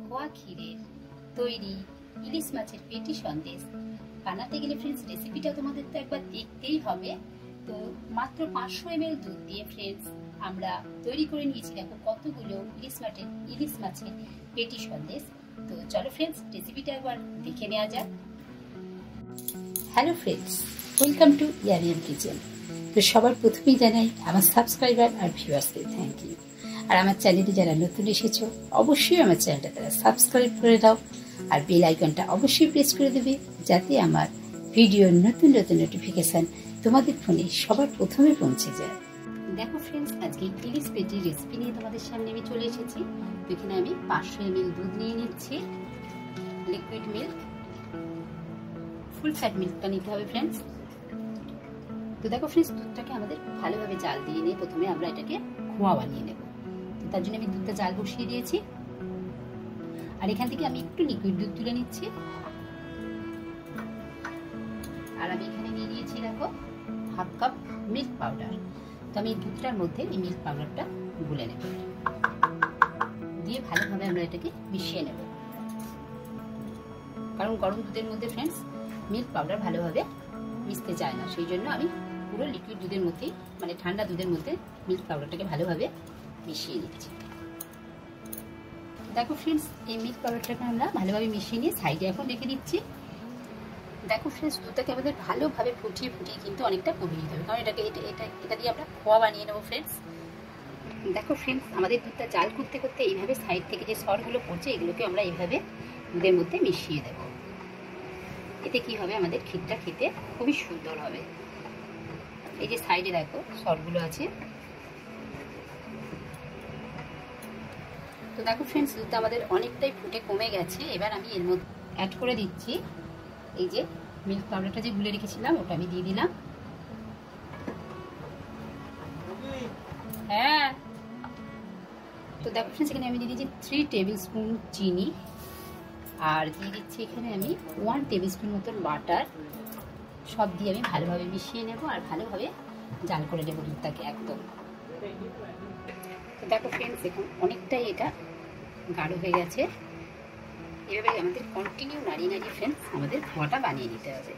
খোয়া ক্ষীরের তৈরি ইলিশ মাছের পেটি সন্দেশ বানাতে গেলে ফ্রেন্ডস রেসিপিটা তোমাদের তো একবার দেখতেই হবে। তো মাত্র 500 ml দুধ দিয়ে ফ্রেন্ডস আমরা তৈরি করে নিয়েছি দেখো কতগুলো ইলিশ মাছের পেটি সন্দেশ। তো চলো ফ্রেন্ডস রেসিপিটা একবার দেখে নেওয়া যাক। হ্যালো ফ্রেন্ডস, ওয়েলকাম টু ইয়ারিয়াম কিচেন। তো সবার প্রথমেই জানাই আমার সাবস্ক্রাইবার আর ভিউয়ার্সকে থ্যাংক ইউ। আর আমার চ্যানেলে যারা নতুন এসেছো অবশ্যই আমার চ্যানেলটা তারা সাবস্ক্রাইব করে দাও আর বেল আইকনটা অবশ্যই প্রেস করে দেবে যাতে আমার ভিডিওর নতুন নতুন নোটিফিকেশন তোমাদের ফোনে সবার প্রথমে পৌঁছে যায়। দেখো ফ্রেন্ডস, আজকে ইলিশ পেটির রেসিপি নিয়ে তোমাদের সামনে আমি চলে এসেছি। তো এখানে আমি 500 ml দুধ নিয়ে নিচ্ছি, লিকুইড মিল্ক, ফুল ফ্যাট মিল্কটা নিতে হবে ফ্রেন্ডস। তো দেখো ফ্রেন্ডস, দুধটাকে আমাদের ভালোভাবে জাল দিয়ে নিয়ে প্রথমে আমরা এটাকে খোয়া বানিয়ে নেব। তো তার জন্য আমি দুধটা জাল বসিয়ে দিয়েছি আর এখান থেকে আমি একটু লিকুইড দুধ তুলে নিচ্ছি। আর আমি এখানে নিয়ে নিয়েছি দেখো হাফ কাপ মিল্ক পাউডার। তো আমি দুধটার মধ্যে এই মিল্ক পাউডারটা গুলে নেব, দিয়ে ভালোভাবে আমরা এটাকে মিশিয়ে নেব। কারণ গরম দুধের মধ্যে ফ্রেন্ডস মিল্ক পাউডার ভালোভাবে মিশতে চায় না, সেই জন্য আমি পুরো লিকুইড দুধের মধ্যে মানে ঠান্ডা দুধের মধ্যে মিল্ক পাউডারটাকে ভালোভাবে মিশিয়ে নিচ্ছি। দেখো ফ্রেন্ডস, এই মিল্ক পাউডারটাকে আমরা ভালোভাবে মিশিয়ে নিয়ে সাইডে এখন রেখে দিচ্ছি। দেখো ফ্রেন্ডস, দুধটাকে আমাদের ভালোভাবে ফুটিয়ে কিন্তু অনেকটা কমিয়ে দিতে হবে, কারণ এটা দিয়ে আমরা খোয়া বানিয়ে নেবো ফ্রেন্ডস। দেখো ফ্রেন্ডস, আমাদের দুধটা জাল করতে করতে এইভাবে সাইড থেকে যে সরগুলো পড়ছে এগুলোকে আমরা এইভাবে দুধের মধ্যে মিশিয়ে দেবো। এতে কি হবে, আমাদের ক্ষীরটা খেতে খুবই সুন্দর হবে। এই যে সাইডে দেখো সরগুলো আছে। তো দেখো ফ্রেন্ডস, দুধটা আমাদের অনেকটাই ফুটে কমে গেছে। এবার আমি এর মধ্যে অ্যাড করে দিচ্ছি এই যে মিল্ক পাউডারটা যে গুলে রেখেছিলাম ওটা আমি দিয়ে দিলাম। হ্যাঁ, তো দেখো ফ্রেন্ডস, এখানে আমি দিয়ে দিচ্ছি 3 টেবিল স্পুন চিনি আর দিয়ে দিচ্ছি এখানে আমি 1 টেবিল স্পুন মতন বাটার। সব দিয়ে আমি ভালোভাবে মিশিয়ে নেব আর ভালোভাবে জাল করে নেব দুধটাকে একদম। তো দেখো ফ্রেন্ডস, এখন অনেকটাই এটা গাঢ় হয়ে গেছে। এভাবে আমাদের কন্টিনিউ নাড়িয়ে ফ্রেন্ডস আমাদের খোয়াটা বানিয়ে নিতে হবে।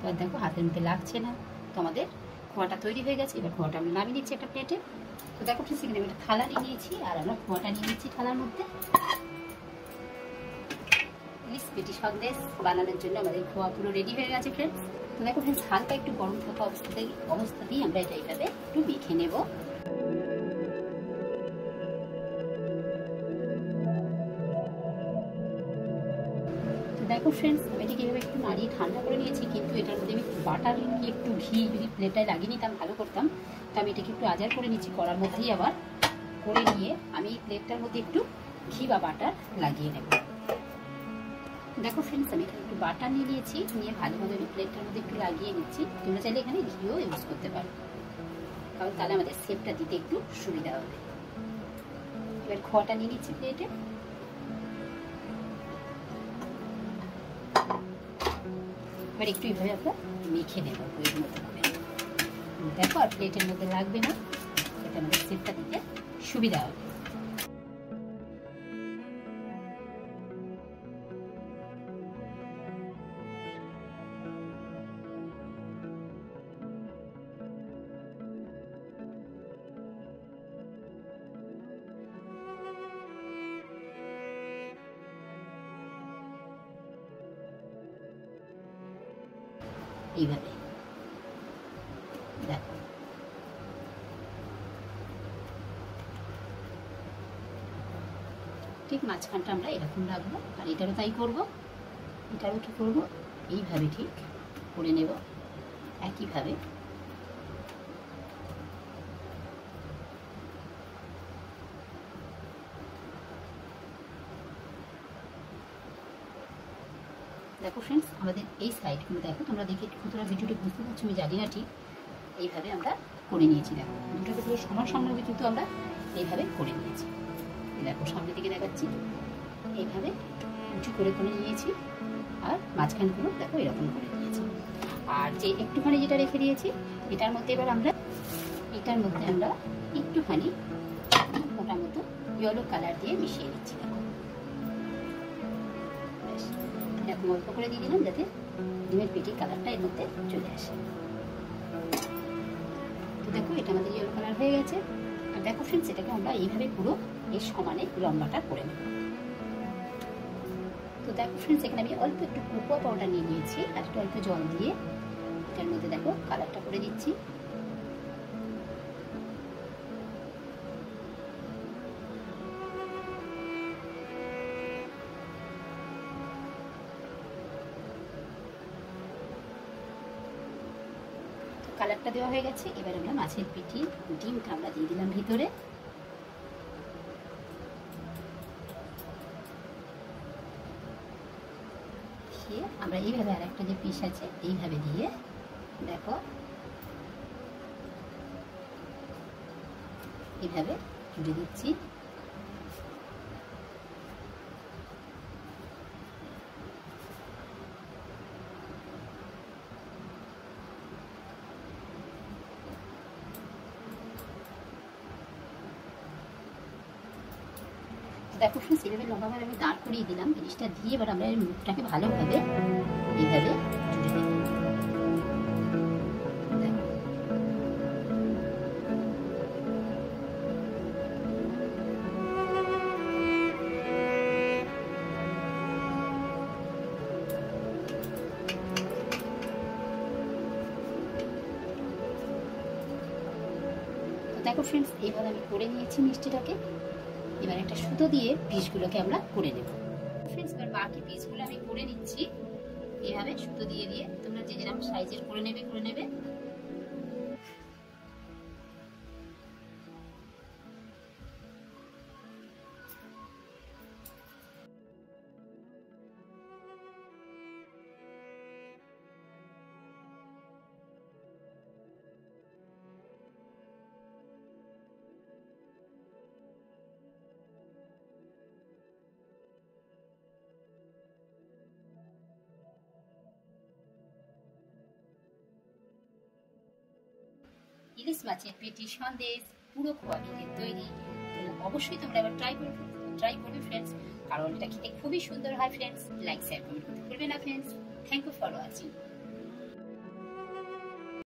এবার দেখো হাতের মধ্যে লাগছে না, তো আমাদের খোয়াটা তৈরি হয়ে গেছে। এবার খোয়াটা আমরা নামিয়ে নিচ্ছি একটা প্লেটে। তো দেখো ঠিক আমি একটা থালা নিয়ে নিয়েছি আর আমরা খোয়াটা নিয়ে নিচ্ছি থালার মধ্যে। ইলিশ পেটি সন্দেশ বানানোর জন্য আমাদের খোয়া পুরো রেডি হয়ে গেছে ফ্রেন্ডস। তো দেখো ফ্রেন্ডস, হালকা একটু গরম থাকা অবস্থাতেই আমরা এটা এইভাবে একটু মেখে নেব। দেখো ফ্রেন্ডস, আমি এটাকে এভাবে একটু নাড়িয়ে ঠান্ডা করে নিয়েছি, কিন্তু এটার মধ্যে আমি বাটার কি একটু ঘি যদি প্লেটটায় লাগিয়ে নিতাম ভালো করতাম। তো আমি এটাকে একটু আজার করে নিচ্ছি করার মধ্যেই আবার করে নিয়ে আমি এই প্লেটটার মধ্যে একটু ঘি বা বাটার লাগিয়ে নেব। দেখো ফ্রেন্ডস, আমি এখানে একটু বাটার নিয়ে নিয়েছি, নিয়ে ভালোভাবে আমি প্লেটটার মধ্যে একটু লাগিয়ে নিচ্ছি। তোমরা চাইলে এখানে ঘিও ইউজ করতে পারো, কারণ তাহলে আমাদের শেপটা দিতে একটু সুবিধা হবে। এবার খোয়াটা নিয়ে নিচ্ছি প্লেটে। এবার একটু এইভাবে আমরা মেখে নেব এর মধ্যে করে। দেখো আর প্লেটের মধ্যে লাগবে না, এটা আমাদের শেপটা দিতে সুবিধা হবে। এইভাবে দেখো, ঠিক মাঝখানটা আমরা এরকম রাখবো আর এটারও তাই করবো। এটারও কি করবো, এইভাবে ঠিক করে নেব একইভাবে। দেখো ফ্রেন্ডস, আমাদের এই সাইডগুলো দেখো, তোমরা দেখে কতটা ভিডিওটি বুঝতে পারছো আমি জানি না, ঠিক এইভাবে আমরা করে নিয়েছি। দেখো দুটোকে পুরো সমান সমানভাবে কিন্তু আমরা এইভাবে করে নিয়েছি। দেখো সামনের দিকে দেখাচ্ছি, এইভাবে উঁচু করে নিয়েছি আর মাঝখানগুলো দেখো এরকম করে নিয়েছি। আর যে একটুখানি যেটা রেখে দিয়েছি এটার মধ্যে এবার আমরা একটুখানি মোটা মতো ইয়েলো কালার দিয়ে মিশিয়ে নিচ্ছি। দেখো এরকম অল্প করে দিয়ে দিলাম যাতে ডিমের পেটির কালারটা এর মধ্যে চলে আসে। তো দেখো এটা আমাদের ইয়েলো কালার হয়ে গেছে। আর দেখো ফ্রেন্ডস এটাকে আমরা এইভাবে পুরো এই সমানে লম্বাটা করে নেব। তো দেখো ফ্রেন্ডস এখানে আমি অল্প একটু কোকো পাউডার নিয়ে নিয়েছি আর একটু অল্প জল দিয়ে এটার মধ্যে দেখো কালারটা করে দিচ্ছি। কালারটা দেওয়া হয়ে গেছে। এবার আমরা মাছের পেটি ডিমটা আমরা দিয়ে দিলাম ভিতরে। আমরা এইভাবে আর একটা যে পিস আছে এইভাবে দিয়ে দেখো এইভাবে জুড়ে দিচ্ছি। দেখো ফ্রেন্ডস এইভাবে লম্বাভাবে আমি দাঁড় করিয়ে দিলাম। জিনিসটা দিয়ে এবার আমরা মুখটাকে ভালোভাবে এইভাবে জুড়ে দেব। দেখো ফ্রেন্ডস এইভাবে আমি করে নিয়েছি মিষ্টিটাকে। এবার একটা সুতো দিয়ে পিসগুলোকে আমরা করে নেব। ফ্রেন্ডস এবার বাকি পিসগুলো আমি করে নিচ্ছি এইভাবে সুতো দিয়ে দিয়ে। তোমরা যে যেরকম সাইজের করে নেবে। ইলিশ মাছের পেটি সন্দেশ পুরো খোয়া ঘিয়ের তৈরি। তো অবশ্যই তোমরা এবার ট্রাই করবে ফ্রেন্ডস, কারণ এটা খেতে খুবই সুন্দর হয় ফ্রেন্ডস। লাইক শেয়ার কমেন্ট করতে ভুলবে না friends. Thank you for watching.